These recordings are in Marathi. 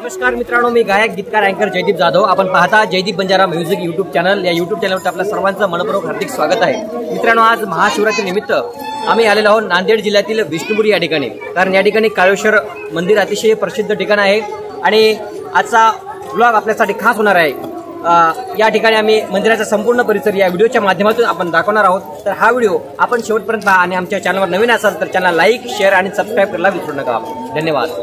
नमस्कार मित्रांनो, मी गायक गीतकार अँकर जयदीप जाधव. आपण पाहता Jaydeep Banjara music YouTube channel. या यूट्यूब चॅनलवर आपल्या सर्वांचं मनपूर्वक हार्दिक स्वागत आहे. मित्रांनो, आज महाशिवरात्री निमित्त आम्ही आलेलो आहोत नांदेड जिल्ह्यातील विष्णुपुरी या ठिकाणी. कारण या ठिकाणी काळेश्वर मंदिर अतिशय प्रसिद्ध ठिकाण आहे आणि आजचा ब्लॉग आपल्यासाठी खास होणार आहे. या ठिकाणी आम्ही मंदिराचा संपूर्ण परिसर या व्हिडिओच्या माध्यमातून आपण दाखवणार आहोत. तर हा व्हिडिओ आपण शेवटपर्यंत पहा आणि आमच्या चॅनलवर नवीन असाल तर चॅनल लाईक, शेअर आणि सबस्क्राईब करायला विसरू नका. धन्यवाद.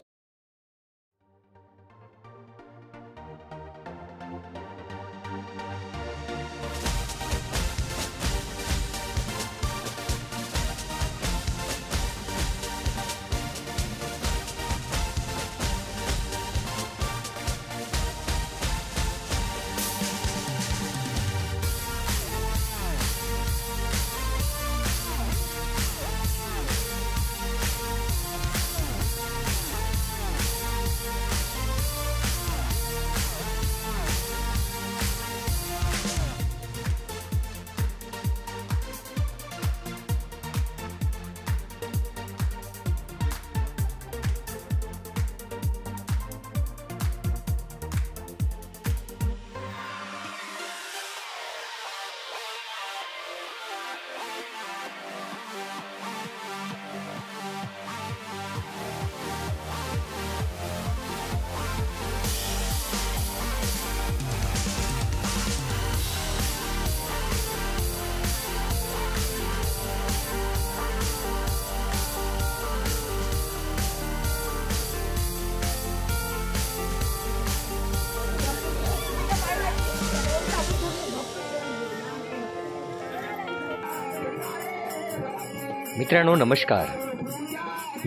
मित्रांनो नमस्कार.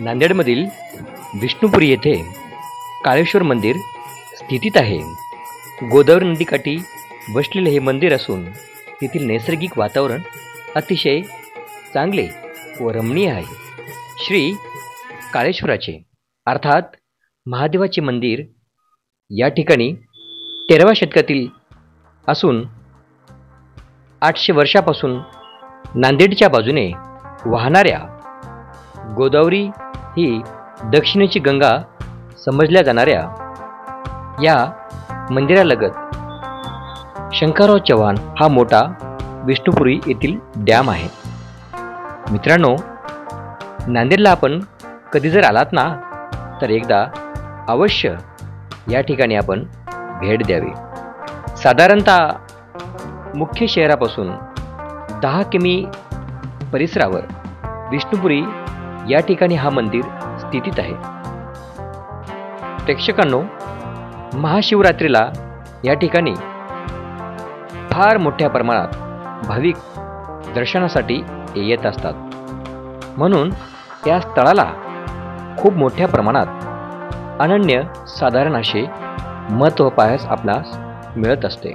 नांदेडमधील विष्णुपुरी येथे काळेश्वर मंदिर स्थितीत आहे. गोदावरी नदीकाठी वसलेले हे मंदिर असून तेथील नैसर्गिक वातावरण अतिशय चांगले व रमणीय आहे. श्री काळेश्वराचे अर्थात महादेवाचे मंदिर या ठिकाणी 13व्या शतकातील असून 800 वर्षापासून नांदेडच्या बाजूने वाहणाऱ्या गोदावरी ही दक्षिणेची गंगा समजल्या जाणाऱ्या या मंदिरालगत शंकरराव चव्हाण हा मोठा विष्णुपुरी येथील डॅम आहे. मित्रांनो, नांदेडला आपण कधी जर आलात ना तर एकदा अवश्य या ठिकाणी आपण भेट द्यावी. साधारणतः मुख्य शहरापासून 10 किमी परिसरावर विष्णुपुरी या ठिकाणी हा मंदिर स्थितीत आहे. प्रेक्षकांनो, महाशिवरात्रीला या ठिकाणी फार मोठ्या प्रमाणात भाविक दर्शनासाठी येत असतात. म्हणून या स्थळाला खूप मोठ्या प्रमाणात अनन्य साधारण असे महत्त्व पाहायला आपणास मिळत असते.